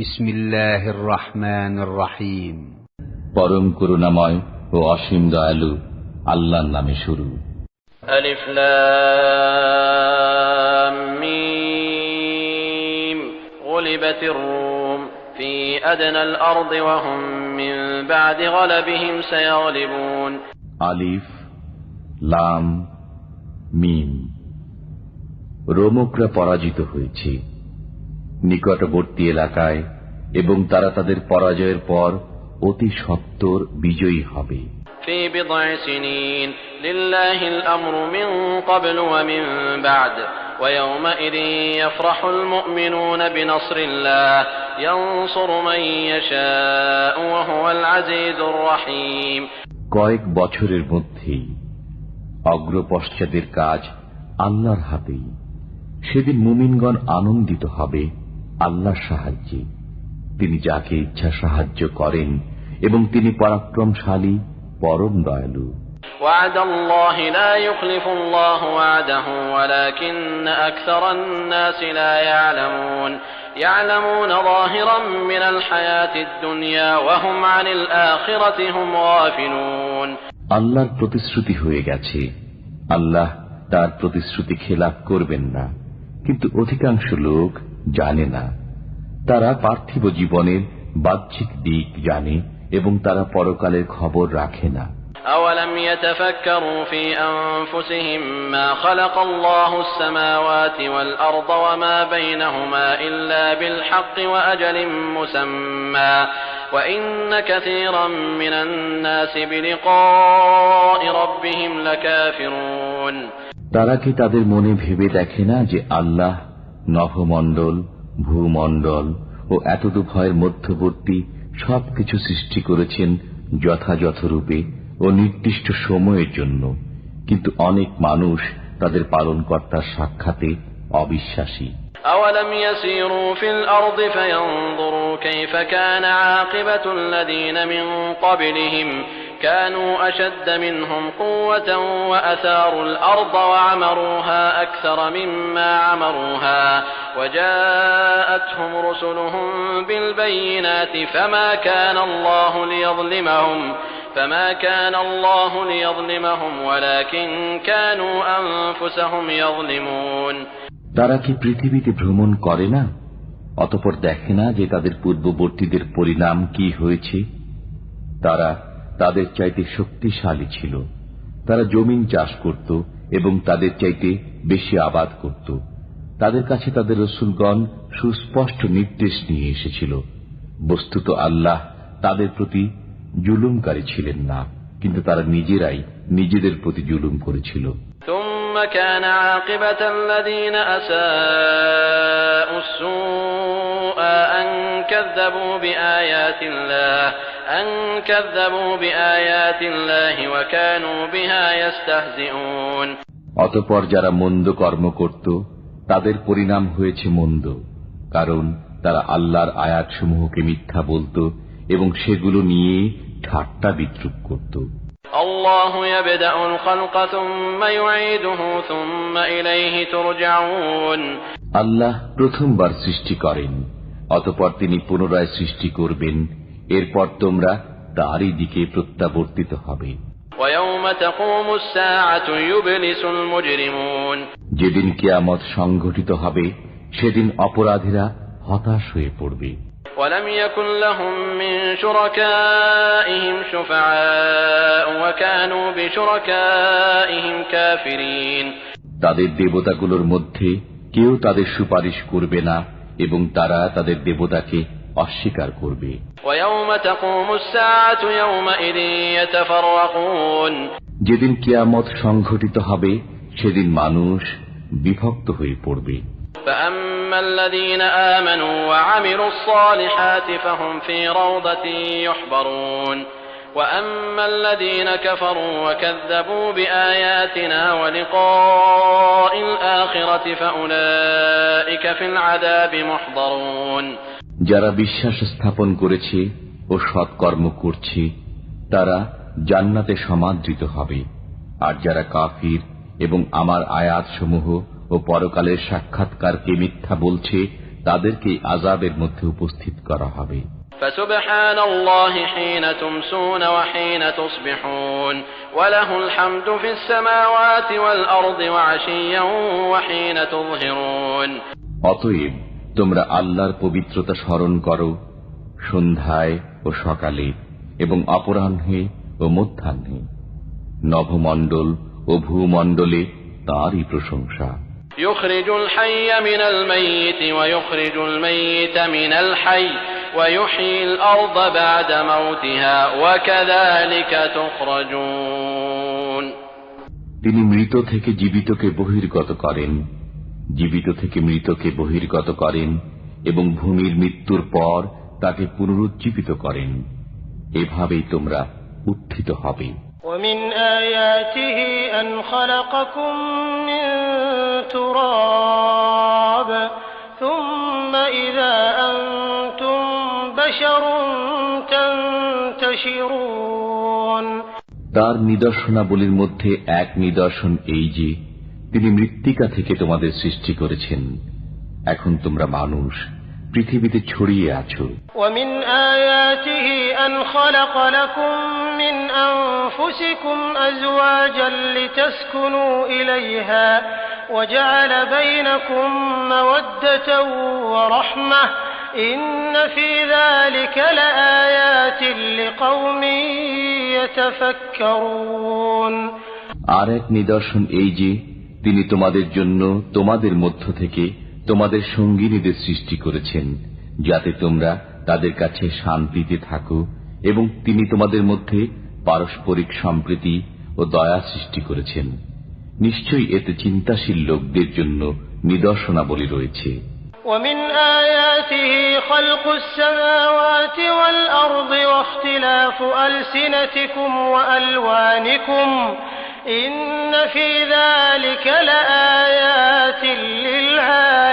বিসমিল্লাহির রহমানির রহিম। পরম করুণাময় ও অসীম দয়ালু আল্লাহর নামে শুরু। আলিফ লাম মিম গুলিবাতির রূম ফি আদনাল আরদি ওয়া হুম মিন বা'দি গলাবিহিম সায়াগলিবুন। আলিফ লাম মিম। রোমকরা পরাজিত হয়েছে নিকটবর্তী এলাকায় এবং তারা তাদের পরাজয়ের পর অতি সত্বর বিজয়ী হবে। في بضع سنين لله الأمر من قبل ومن بعد ويومئذ يفرح المؤمنون بنصر الله ينصر من يشاء وهو العزيز الرحيم। কয়েক বছরের মধ্যেই অগ্রপশ্চাদের কাজ আল্লাহর হাতেই। সেদিন মুমিনগণ আনন্দিত হবে আল্লাহর সাহায্যে। তিনি যাকে ইচ্ছা সাহায্য করেন এবং তিনি পরাক্রমশালী পরম দয়ালু। وعد الله لا يخلف الله وعده ولكن أكثر الناس لا يعلمون يعلمون ظاهرا من الحياة الدنيا وهم عن الآخرة هم غافلون। আল্লাহর প্রতিশ্রুতি হয়ে গেছে, আল্লাহ তার প্রতিশ্রুতি খেলাফ করবেন না, কিন্তু অধিকাংশ লোক জানে না। তারা পার্থিব জীবনের বাহ্যিক দিক জানে এবং তারা পরকালের খবর রাখে না। أولم يتفكروا في أنفسهم ما خلق الله السماوات والأرض وما بينهما إلا بالحق وأجل مسمى وإن كثيرا من الناس بلقاء ربهم لكافرون। তারা কি তাদের মনে ভেবে দেখে না যে আল্লাহ নভমণ্ডল, ভূমণ্ডল ও এতদুভয়ের মধ্যবর্তী সবকিছু সৃষ্টি করেছেন যথাযথ রূপে ও নির্দিষ্ট সময়ের জন্য, কিন্তু অনেক মানুষ তাদের পালনকর্তার সাক্ষাতে অবিশ্বাসী। أولم يسيروا في الأرض فينظروا كيف كان عاقبة الذين من قبلهم كانوا أشد منهم قوة وأثاروا الأرض وعمروها أكثر مما عمروها وجاءتهم رسلهم بالبينات فما كان الله ليظلمهم ولكن كانوا أنفسهم يظلمون। তারা কি পৃথিবীতে ভ্রমণ করে না, অতঃপর দেখে না যে তাদের পূর্ববর্তীদের পরিণাম কি হয়েছে? তারা তাদের চাইতে শক্তিশালী ছিল, তারা জমিন চাষ করত এবং তাদের চাইতে বেশি আবাদ করত। তাদের কাছে তাদের রাসূলগণ সুস্পষ্ট নির্দেশ নিয়ে এসেছিল। বস্তুত আল্লাহ তাদের প্রতি জুলুমকারী ছিলেন না, কিন্তু তারা নিজেরাই নিজেদের প্রতি জুলুম করেছিল। ثم كان عاقبة الذين أساءوا السوء أن كذبوا بآيات الله وكانوا بها يستهزئون। অতঃপর যারা মন্দ কর্ম করত তাদের পরিণাম হয়েছে মন্দ, কারণ তারা আল্লাহর আয়াতসমূহকে মিথ্যা বলত এবং সেগুলো নিয়ে ঠাট্টা বিদ্রূপ করত। الله يبدأ الخلق ثم يعيده ثم إليه ترجعون। আল্লাহ প্রথমবার সৃষ্টি করেন, অতঃপর তিনি পুনরায় সৃষ্টি করবেন, এরপর তোমরা তারই দিকে প্রত্যাবর্তিত হবে। ويوم تقوم الساعة يبلس المجرمون। যেদিন কিয়ামত সংঘটিত হবে সেদিন অপরাধীরা হতাশ হয়ে পড়বে। ولم يكن لهم من شركائهم شفعاء وكانوا بشركائهم كافرين। তাদের দেবতাগুলোর মধ্যে কেউ তাদের সুপারিশ করবে না এবং তারা তাদের দেবতাকে অস্বীকার করবে। ويوم تقوم الساعة يومئذ يتفرقون। যেদিন কিয়ামত সংঘটিত হবে সেদিন মানুষ বিভক্ত হয়ে পড়বে। فأما الذين آمنوا وعملوا الصالحات فهم في روضة يحبرون وأما الذين كفروا وكذبوا بآياتنا ولقاء الآخرة فأولئك في العذاب محضرون। যারা বিশ্বাস স্থাপন করেছে ও সৎকর্ম করছে তারা জান্নাতে সমাদৃত হবে, আর যারা কাফির এবং আমার আয়াতসমূহ ও পরকালের সাক্ষাৎকারকে মিথ্যা বলছে তাদেরকে আযাবের মধ্যে উপস্থিত করা হবে। فسبحان الله حين تمسون وحين تصبحون وله الحمد في السماوات والأرض وعشيا وحين تظهرون। অতএব তোমরা আল্লাহর পবিত্রতা স্মরণ করো সন্ধ্যায় ও সকালে এবং অপরাহ্নে ও মধ্যাহ্নে। নভমণ্ডল ও ভূমণ্ডলে তাঁরই প্রশংসা। يخرج الحي من الميت ويخرج الميت من الحي ويحيي الأرض بعد موتها وكذلك تخرجون। তিনি মৃত থেকে জীবিতকে বহির্গত করেন, জীবিত থেকে মৃতকে বহির্গত করেন এবং ভূমির মৃত্যুর পর তাকে পুনরুজ্জীবিত করেন। এভাবেই তোমরা উত্থিত হবে। ومن آياته أن خلقكم من تراب ثم إذا أنتم بشر تنتشرون। তার নিদর্শনাবলীর মধ্যে এক নিদর্শন এই যে তিনি মৃত্তিকা থেকে তোমাদের সৃষ্টি করেছেন, এখন তোমরা মানুষ পৃথিবীতে ছড়িয়ে আছো। ومن آياته أن خلق لكم من أنفسكم أزواجا لتسكنوا إليها وجعل بينكم مودة ورحمة إن في ذلك لآيات لقوم يتفكرون। আর এক নিদর্শন এই যে তিনি তোমাদের জন্য তোমাদের মধ্য থেকে তোমাদের সঙ্গিনীদের সৃষ্টি করেছেন, যাতে তোমরা তাদের কাছে শান্তিতে থাকো, এবং তিনি তোমাদের মধ্যে পারস্পরিক সম্প্রীতি ও দয়া সৃষ্টি করেছেন। নিশ্চয়ই এতে চিন্তাশীল লোকদের জন্য নিদর্শনাবলী রয়েছে। ومن آياته خلق السماوات والأرض واختلاف ألسنتكم وألوانكم إن في ذلك لآيات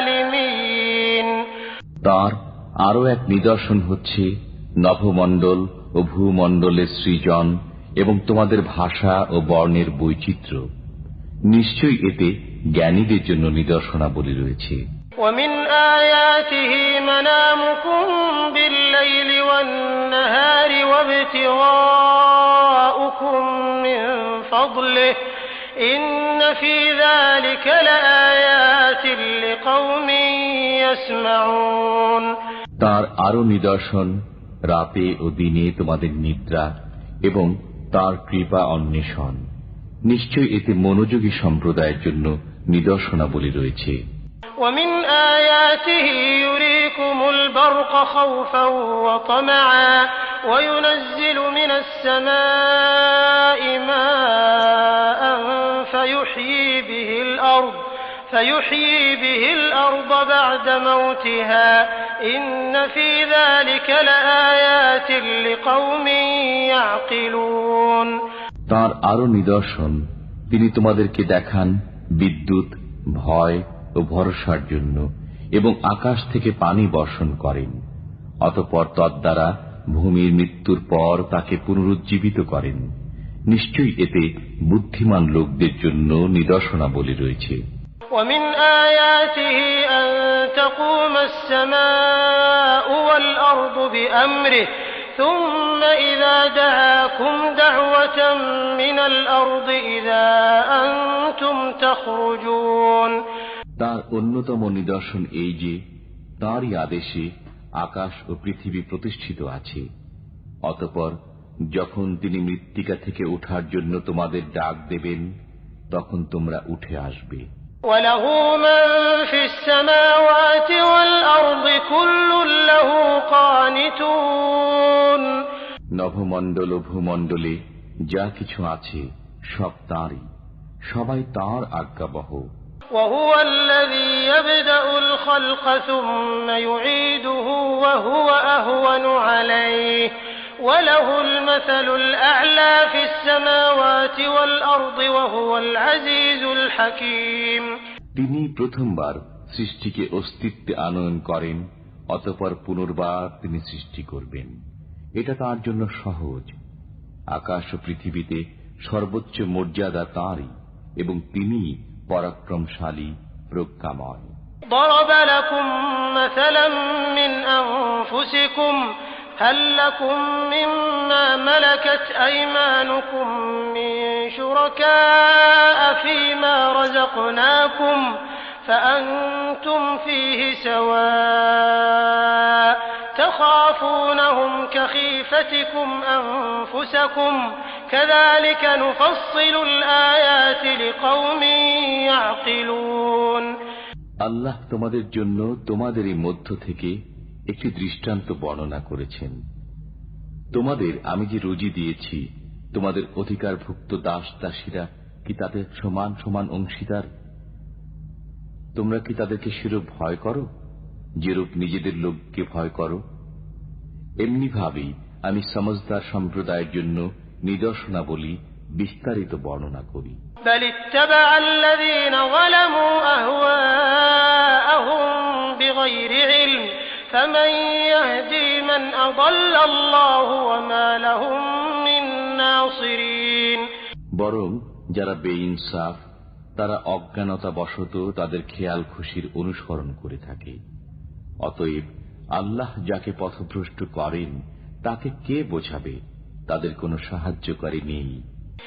للعالمين। তার আরো এক নিদর্শন হচ্ছে নভমণ্ডল ও ভূমণ্ডলের সৃজন এবং তোমাদের ভাষা ও বর্ণের বৈচিত্র্য। নিশ্চয়ই এতে জ্ঞানীদের জন্য নিদর্শনাবলী রয়েছে। ومن آياته منامكم بالليل والنهار وابتغاؤكم من فضله إن في ذلك لآيات لقوم يسمعون। তার আরো নিদর্শন রাতে ও দিনে তোমাদের নিদ্রা এবং তার কৃপা অন্বেষণ। নিশ্চয়ই এতে মনোযোগী সম্প্রদায়ের জন্য নিদর্শনাবলী রয়েছে। ومن آياته يريكم البرق خوفا وطمعا وينزل من السماء ماء فيحيي به الأرض بعد موتها إن في ذلك لآيات لقوم يعقلون। তার আরো নিদর্শন তিনি তোমাদেরকে দেখান বিদ্যুৎ ভয় ও ভরসার জন্য এবং আকাশ থেকে পানি বর্ষণ করেন, অতঃপর তদ্বারা ভূমির মৃত্যুর পর তাকে পুনরুজ্জীবিত করেন। নিশ্চয়ই এতে বুদ্ধিমান লোকদের জন্য নিদর্শনাবলী রয়েছে। ومن آياته أن تقوم السماء والأرض بأمره ثم إذا دعاكم دعوة من الأرض إذا أنتم تخرجون। তার অন্যতম নিদর্শন এই যে তাঁরই আদেশে আকাশ ও পৃথিবী প্রতিষ্ঠিত আছে, অতঃপর যখন তিনি মৃত্তিকা থেকে ওঠার জন্য তোমাদের ডাক দেবেন, তখন তোমরা উঠে আসবে। وله من في السماوات والأرض كل له قانتون। নভমণ্ডল ও ভূমণ্ডলে যা কিছু আছে সব তাঁরই, সবাই তাঁর আজ্ঞাবহ। وهو الذي يبدأ الخلق ثم يعيده وهو أهون عليه وله المثل الأعلى في السماوات والأرض وهو العزيز الحكيم। তিনি প্রথমবার সৃষ্টিকে অস্তিত্বে আনয়ন করেন, অতঃপর পুনর্বার তিনি সৃষ্টি করবেন। এটা তার জন্য সহজ। আকাশ ও পৃথিবীতে সর্বোচ্চ মর্যাদা তাঁরই, এবং তিনি পরাক্রমশালী প্রজ্ঞাময়। ضرب لكم مثلا من أنفسكم هل لكم مما ملكت أيمانكم من شركاء فيما رزقناكم فأنتم فيه سواء تخافونهم كخيفتكم أنفسكم كذلك نفصل الآيات لقوم يعقلون আল্লাহ তোমাদের জন্য তোমাদেরই মধ্য থেকে একটি দৃষ্টান্ত বর্ণনা করেছেন। তোমাদের আমি যে রুজি দিয়েছি, তোমাদের অধিকারভুক্ত দাস দাসীরা কি তাদের সমান সমান অংশীদার? তোমরা কি তাদেরকে সেরূপ ভয় করো যেরূপ নিজেদের লোককে ভয় করো? এমনি ভাবেই আমি সমজদার সম্প্রদায়ের জন্য নিদর্শনাবলী বিস্তারিত বর্ণনা করি। بل اتبع الذين ظلموا أهواءهم بغير علم فمن يهدي من أضل الله وما لهم من ناصرين বরং যারা বেইনসাফ তারা অজ্ঞানতাবশত তাদের খেয়াল খুশির অনুসরণ করে থাকে। অতএব আল্লাহ যাকে পথভ্রষ্ট করেন তাকে কে বোঝাবে? তাদের কোনো সাহায্যকারী নেই।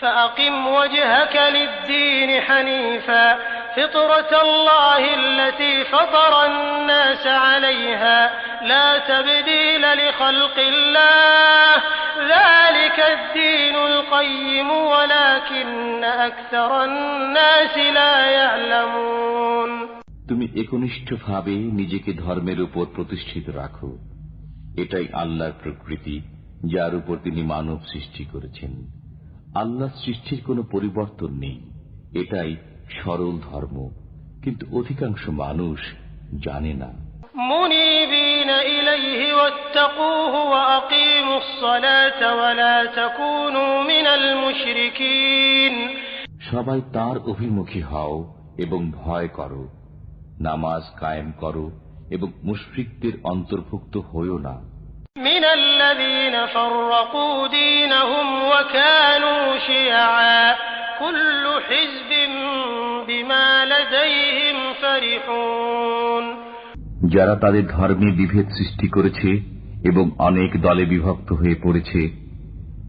فأقم وجهك للدين حنيفا فطرة الله التي فطر الناس عليها لا تبديل لخلق الله ذلك الدين القيم ولكن أكثر الناس لا يعلمون তুমি একনিষ্ঠভাবে নিজেকে ধর্মের উপর প্রতিষ্ঠিত রাখো। এটাই আল্লাহর প্রকৃতি, যার উপর তিনি মানব সৃষ্টি করেছেন। আল্লাহ সৃষ্টির কোনো পরিবর্তন নেই, এটাই সরল ধর্ম, কিন্তু অধিকাংশ মানুষ জানে না। মুনিবিন ইলাইহি ওয়াত্তাকুহু ওয়া আকিমুস সালাতা ওয়া লা তাকুনু মিনাল মুশরিকিন সবাই তার অভিমুখী হও এবং ভয় করো, নামাজ কায়েম করো এবং মুশরিকদের অন্তর্ভুক্ত হয়ো না। من الذين فرقوا دينهم وكانوا شيعا كل حزب بما لديهم فرحون যারা তাদের ধর্মে বিভেদ সৃষ্টি করেছে এবং অনেক দলে বিভক্ত হয়ে পড়েছে,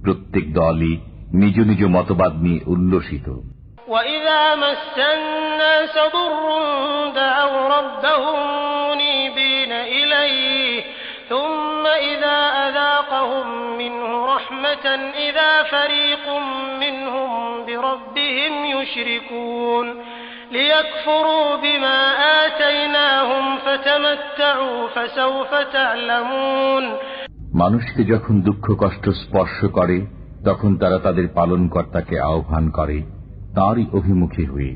প্রত্যেক দলই নিজ নিজ মতবাদ নিয়ে উল্লসিত। وإذا مس الناس ضر دعوا ربهم منيبين إليه ثم إذا أذاقهم منه رحمة إذا فريق منهم بربهم يشركون ليكفروا بما آتيناهم فتمتعوا فسوف تعلمون মানুষকে যখন দুঃখ কষ্ট স্পর্শ করে তখন তারা তাদের পালনকর্তাকে আহ্বান করে তাঁরই অভিমুখী হয়ে।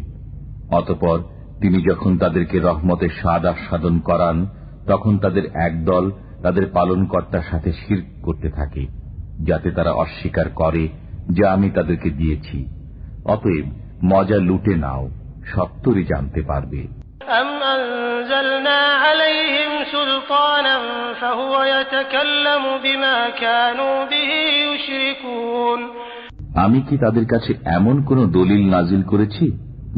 অতঃপর তিনি যখন তাদেরকে রহমতের স্বাদ আস্বাদন করান তখন তাদের একদল তাদের পালনকর্তার সাথে শিরক করতে থাকে, যাতে তারা অস্বীকার করে যা আমি তাদেরকে দিয়েছি। অতএব মজা লুটে নাও, সত্তরই জানতে পারবে। أم أنزلنا عليهم سلطانا فهو يتكلم بما كانوا به يشركون আমি কি তাদের কাছে এমন কোন দলিল নাজিল করেছি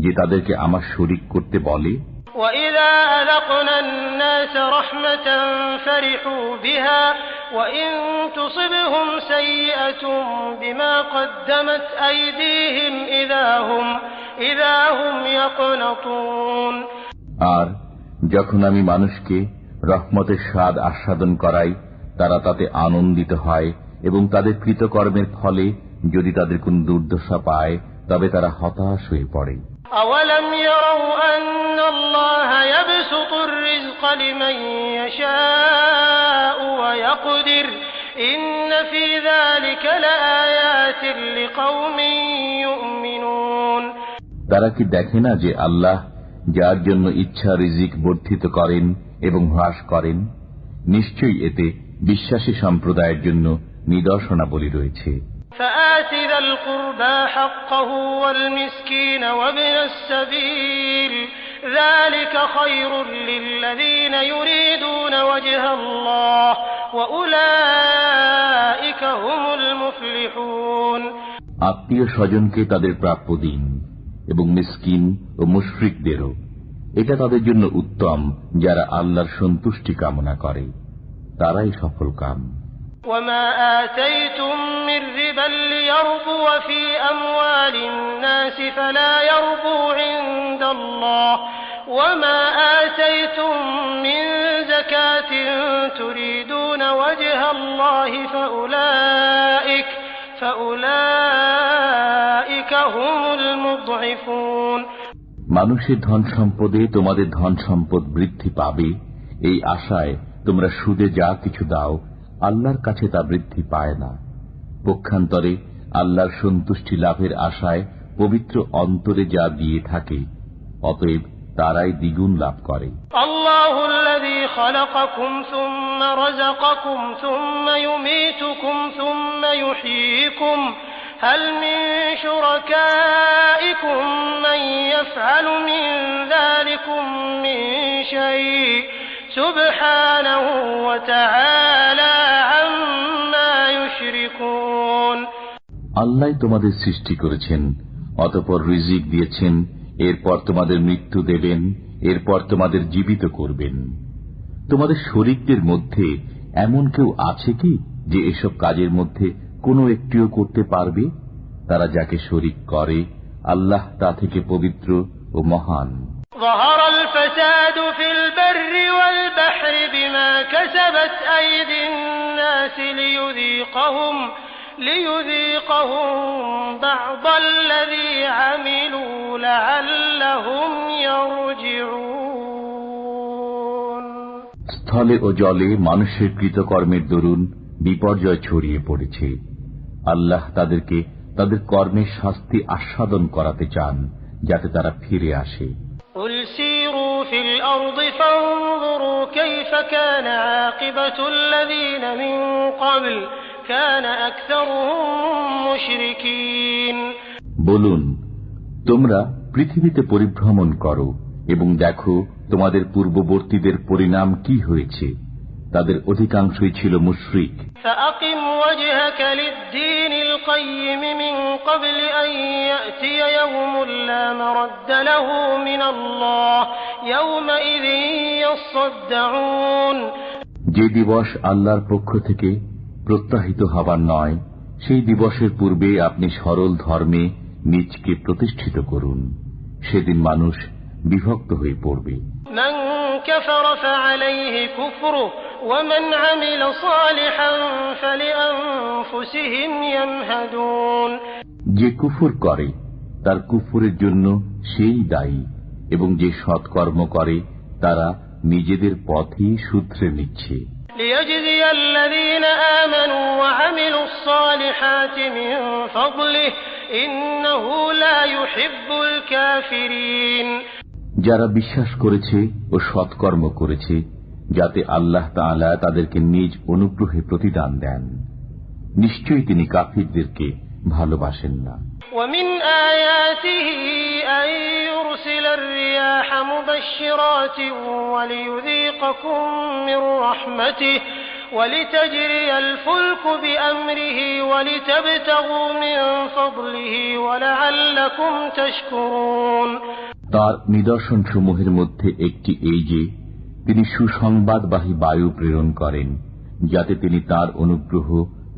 যে তাদেরকে আমার শরীক করতে বলে? وإذا أذقنا الناس رحمة فرحوا بها وإن تصبهم سيئة بما قدمت أيديهم إذا هم يقنطون আর যখন আমি মানুষকে রহমতের স্বাদ আস্বাদন করাই তারা তাতে আনন্দিত হয় এবং তাদের কৃতকর্মের ফলে যদি তাদের কোন দুর্দশা পায় তবে তারা হতাশ হয়ে পড়ে। أولم يروا أن الله يبسط الرزق لمن يشاء ويقدر إن في ذلك لآيات لقوم يؤمنون তারা কি দেখে না যে আল্লাহ যার জন্য ইচ্ছা রিজিক বর্ধিত করেন এবং হ্রাস করেন? নিশ্চয়ই এতে বিশ্বাসী সম্প্রদায়ের জন্য নিদর্শনাবলী রয়েছে। فآت ذا القربى حقه والمسكين وابن السبيل ذلك خير للذين يريدون وجه الله وأولئك هم المفلحون আত্মীয় স্বজনকে তাদের প্রাপ্য দিন এবং মিসকিন ও মুশরিকদেরও, এটা তাদের জন্য উত্তম যারা আল্লাহর সন্তুষ্টি কামনা করে, তারাই সফল কাম। وما آتيتم من ربا ليربو في أموال الناس فلا يربو عند الله وما آتيتم من زكاة تريدون وجه الله فأولئك هم المضعفون। মানুষের ধন সম্পদে তোমাদের ধন সম্পদ বৃদ্ধি পাবে এই আশায় তোমরা সুদে যা কিছু দাও, আল্লাহর কাছে তা বৃদ্ধি পায় না। পক্ষান্তরে আল্লাহর সন্তুষ্টি লাভের আশায় পবিত্র অন্তরে যা দিয়ে থাকে, অতএব তারাই দ্বিগুণ লাভ করে। আল্লাহুল্লাযী খালাকাকুম সুম্মা রাযাকাকুম সুম্মা ইউমীতুকুম সুম্মা ইউহয়ীকুম হাল মিন শুরাকাইকুম মান ইয়াফআলু মিন যালিকুম মিন শাই'ইন সুবহানাহু ওয়া তাআলা আম্মা ইউশরিকুন। আল্লাহ তোমাদের সৃষ্টি করেছেন, অতঃপর রিজিক দিয়েছেন, এরপর তোমাদের মৃত্যু দেবেন, এরপর তোমাদের জীবিত করবেন। তোমাদের শরীকদের মধ্যে এমন কেউ আছে কি যে এসব কাজের মধ্যে কোনো একটিও করতে পারবে? তারা যাকে শরীক করে, আল্লাহ তা থেকে পবিত্র ও মহান। ظهر الفساد في البر والبحر بما كسبت أيدي الناس ليذيقهم بعض الذي عملوا لعلهم يرجعون। স্থলে ও জলে মানুষের কৃতকর্মের দরুন বিপর্যয় ছড়িয়ে পড়েছে। আল্লাহ তাদেরকে তাদের কর্মের শাস্তি আস্বাদন করাতে চান, যাতে তারা ফিরে আসে। قل سيروا في الأرض فانظروا كيف كان عاقبة الذين من قبل كان أكثرهم مشركين। বলুন, তোমরা পৃথিবীতে পরিভ্রমণ করো এবং দেখো তোমাদের পূর্ববর্তীদের পরিণাম কি হয়েছে। তাদের অধিকাংশই ছিল মুশরিক। فأقم وجهك للدين القيم من قبل أن يأتي يوم لا مرد له من الله يومئذ يصدعون। যে দিবস আল্লাহর পক্ষ থেকে প্রত্যাহিত হবার নয়, সেই দিবসের পূর্বে আপনি সরল ধর্মে নিজকে প্রতিষ্ঠিত করুন। সেদিন মানুষ বিভক্ত হয়ে পড়বে। من كفر فعليه كفره ومن عمل صالحا فلأنفسهم يمهدون। যে কুফর করে তার কুফরের জন্য সেই দায়ী, এবং যে সৎকর্ম করে তারা নিজেদের পথই সূত্রে নিচ্ছে। ليجزي الذين آمنوا وعملوا الصالحات من فضله إنه لا يحب الكافرين। যারা বিশ্বাস করেছে ও সৎকর্ম করেছে, যাতে আল্লাহ তাআলা তাদেরকে নিজ অনুগ্রহে প্রতিদান দেন, নিশ্চয়ই তিনি কাফিরদেরকে ভালোবাসেন না। ومن آياته أن يرسل الرياح مبشرات وليذيقكم من رحمته ولتجري الفلك بأمره ولتبتغوا من فضله ولعلكم تشكرون। তার নিদর্শন সমূহের মধ্যে একটি এই যে তিনি সুসংবাদবাহী বায়ু প্রেরণ করেন, যাতে তিনি তার অনুগ্রহ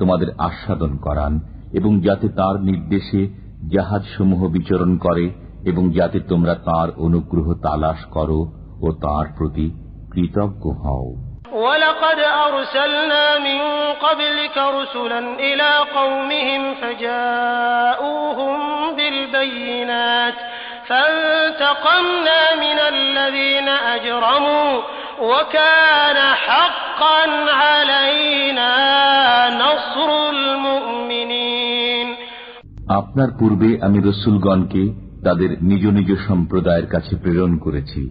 তোমাদের আস্বাদন করান, এবং যাতে তার নির্দেশে জাহাজ সমূহ বিচরণ করে, এবং যাতে তোমরা তার অনুগ্রহ তালাশ করো ও তার প্রতি কৃতজ্ঞ হও। وَلَقَدْ أَرْسَلْنَا مِن قَبْلِكَ رُسُلًا إِلَى قَوْمِهِمْ فَجَاءُوهُم بِالْبَيِّنَاتِ فَانْتَقَمْنَا مِنَ الَّذِينَ أَجْرَمُوا وَكَانَ حَقًّا عَلَيْنَا نَصْرُ الْمُؤْمِنِينَ। আপনার পূর্বে আমি রাসূলগণকে তাদের নিজ নিজ সম্প্রদায়ের কাছে প্রেরণ করেছি।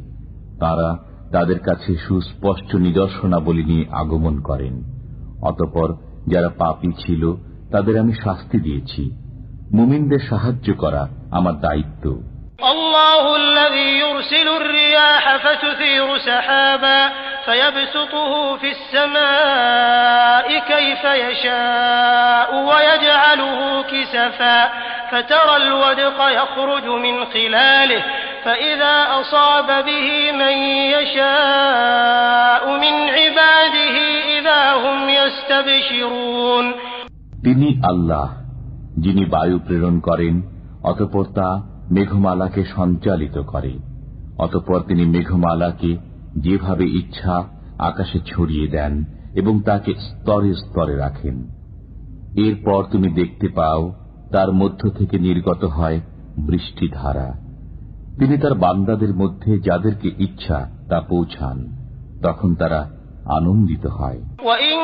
তারা তাদের কাছে সুস্পষ্ট নিদর্শনাবলী নিয়ে আগমন করেন। অতঃপর যারা পাপী ছিল তাদের আমি শাস্তি দিয়েছি। মুমিনদের সাহায্য করা আমার দায়িত্ব। আল্লাহু আল্লাযী ইউরসিলুর রিয়াহা ফাতুসীরু সাহাবা ফায়াবসুতুহু ফিস সামাই কাইফা ইয়াশাউ ওয়া ইয়াজআলুহু কিসাফা ফাতারাল ওয়াদকা ইয়াখরুজু মিন খিলালিহি فإذا أصاب به من يشاء من عباده إذا هم يستبشرون তিনি আল্লাহ, যিনি বায়ু প্রেরণ করেন, অতঃপর তা মেঘমালাকে সঞ্চালিত করে। অতঃপর তিনি মেঘমালাকে যেভাবে ইচ্ছা আকাশে ছড়িয়ে দেন এবং তাকে স্তরে স্তরে রাখেন। এরপর তুমি দেখতে পাও তার মধ্য থেকে নির্গত হয় বৃষ্টিধারা। তিনি তার বান্দাদের মধ্যে যাদেরকে ইচ্ছা তা পৌঁছান, তখন তারা আনন্দিত হয়। وَإِن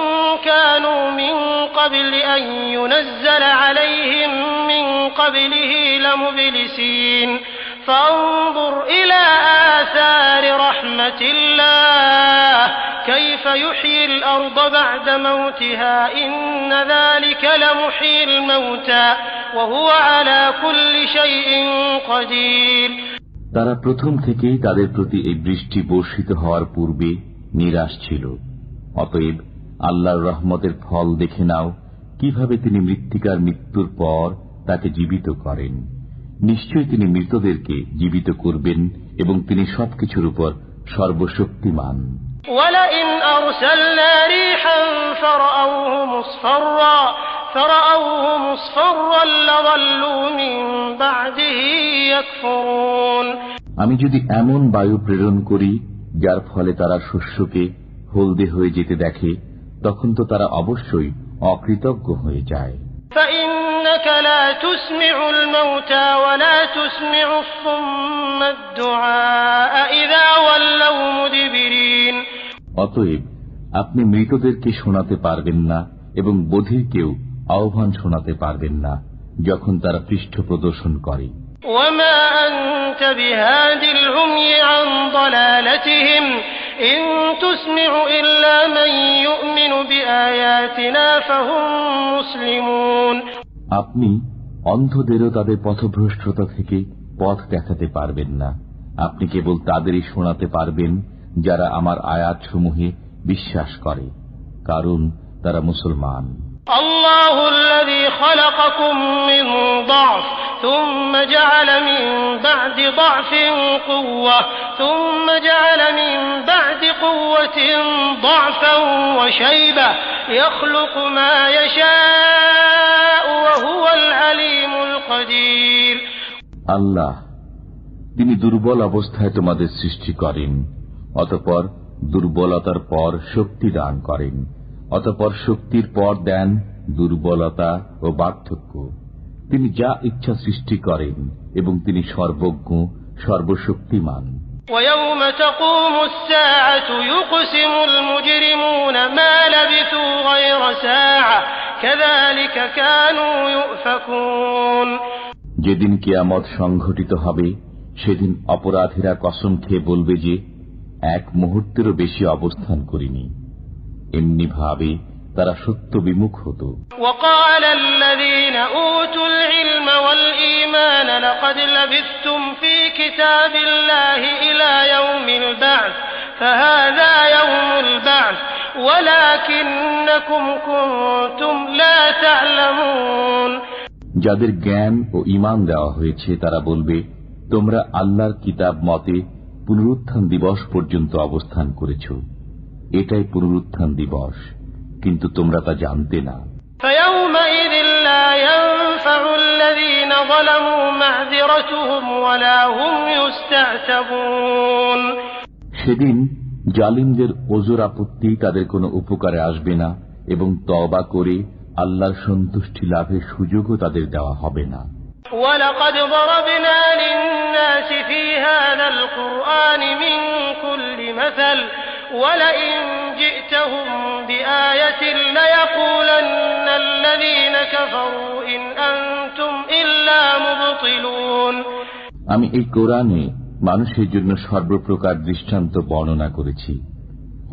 كَانُوا مِن قَبْلِ أَن يُنَزَّلَ عَلَيْهِم مِّن قَبْلِهِ لَمُبْلِسِينَ فَانظُرْ إِلَى آثَارِ رَحْمَةِ اللَّهِ كَيْفَ يُحْيِي الْأَرْضَ بَعْدَ مَوْتِهَا إِنَّ ذَلِكَ لَمُحْيِي الْمَوْتَى وَهُوَ عَلَى كُلِّ شَيْءٍ قَدِيرٌ। তারা প্রথম থেকেই তাদের প্রতি এই বৃষ্টি বর্ষিত হওয়ার পূর্বে নিরাশ ছিল। অতএব আল্লাহর রহমতের ফল দেখে নাও, কিভাবে তিনি মৃত্তিকার মৃত্যুর পর তাকে জীবিত করেন। নিশ্চয়ই তিনি মৃতদেরকে জীবিত করবেন এবং তিনি সবকিছুর উপর সর্বশক্তিমান। وَلَئِنْ أَرْسَلْنَا رِيحًا فَرَأَوْهُ مُصْفَرًّا لَظَلُّوا مِنْ بَعْدِهِ يَكْفُرُونَ। আমি যদি এমন বায়ু প্রেরণ করি যার ফলে তারা শস্যকে হলদে হয়ে যেতে দেখে, তখন তো তারা অবশ্যই অকৃতজ্ঞ হয়ে যায়। فإنك لا تسمع الموتى ولا تسمع الصم الدعاء إذا ولوا مدبرين। অতএব আপনি মৃতদেরকে শোনাতে পারবেন না এবং বধিরকেও আহ্বান শোনাতে পারবেন না যখন তারা পৃষ্ঠ প্রদর্শন করে। وما أنت بهاد العمي عن ضلالتهم إن تسمع إلا من يؤمن بآياتنا فهم مسلمون। আপনি অন্ধদেরও তাদের পথভ্রষ্টতা থেকে পথ দেখাতে পারবেন না। আপনি কেবল তাদেরই শোনাতে পারবেন যারা আমার আয়াতসমূহে বিশ্বাস করে, কারণ তারা মুসলমান। الله الذي خلقكم من ضعف ثم جعل من بعد ضعف قوة ثم جعل من بعد قوة ضعفا وشيبة يخلق ما يشاء وهو العليم القدير। আল্লাহ, তিনি দুর্বল অবস্থায় তোমাদের সৃষ্টি করেন, অতঃপর দুর্বলতার পর শক্তি দান করেন, অতঃপর শক্তির পর দেন দুর্বলতা ও বার্ধক্য। তিনি যা ইচ্ছা সৃষ্টি করেন এবং তিনি সর্বজ্ঞ, সর্বশক্তিমান। ويوم تقوم الساعة يقسم المجرمون ما لبثوا غير ساعة كذلك كانوا يؤفكون। যেদিন কিয়ামত সংঘটিত হবে, সেদিন অপরাধীরা কসম খেয়ে বলবে যে এক মুহূর্তেরও বেশি অবস্থান করিনি। এমনি ভাবে তারা সত্য বিমুখ হতো। وقال الذين أوتوا العلم والإيمان لقد لبثتم في كتاب الله إلى يوم البعث فهذا يوم البعث ولكنكم كنتم لا تعلمون। যাদের জ্ঞান ও ঈমান দেওয়া হয়েছে তারা বলবে, তোমরা আল্লাহর কিতাব মতে পুনরুত্থান দিবস পর্যন্ত অবস্থান করেছ। এটাই পুনরুত্থান দিবস, কিন্তু তোমরা তা জানতে না। فيومئذ لا ينفع الذين ظلموا معذرتهم ولا هم يستعتبون। সেদিন জালিমদের ওজর আপত্তি তাদের কোনো উপকারে আসবে না এবং তওবা করে আল্লাহর সন্তুষ্টি লাভের সুযোগও তাদের দেওয়া হবে না। وَلَقَدْ ضَرَبْنَا لِلنَّاسِ فِي هَذَا الْقُرْآنِ مِنْ كُلِّ مَثَلٍ وَلَئِنْ جِئْتَهُمْ بِآيَةٍ لَيَقُولَنَّ الَّذِينَ كَفَرُوا إِنْ أَنْتُمْ إِلَّا مُبْطِلُونَ। আমি এই কোরআনে মানুষের জন্য সর্বপ্রকার দৃষ্টান্ত বর্ণনা করেছি।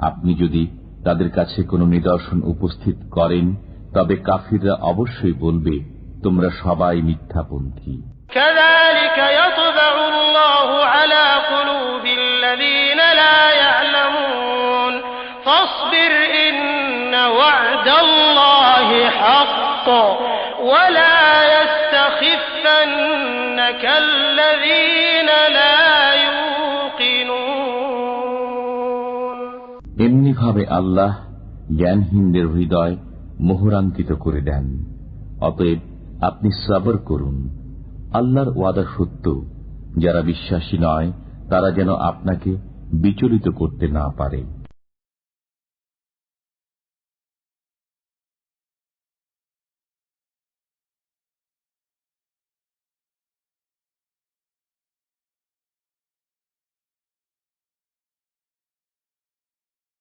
আপনি যদি তাদের কাছে কোনো নিদর্শন উপস্থিত করেন, তবে কাফিররা অবশ্যই বলবে, তোমরা সবাই মিথ্যাপন্থী। كَذَلِكَ يَطْبَعُ اللَّهُ عَلَى قُلُوبِ الَّذِينَ لَا يَعْلَمُونَ فَاصْبِرْ إِنَّ وَعْدَ اللَّهِ حَقٌّ وَلَا يَسْتَخِفَّنَّكَ الَّذِينَ لَا নিশ্চিতভাবে আল্লাহ জ্ঞানহীনদের হৃদয় মোহরাঙ্কিত করে দেন। অতএব আপনি সবর করুন। আল্লাহর ওয়াদা সত্য, যারা বিশ্বাসী নয় তারা যেন আপনাকে বিচলিত করতে না পারে।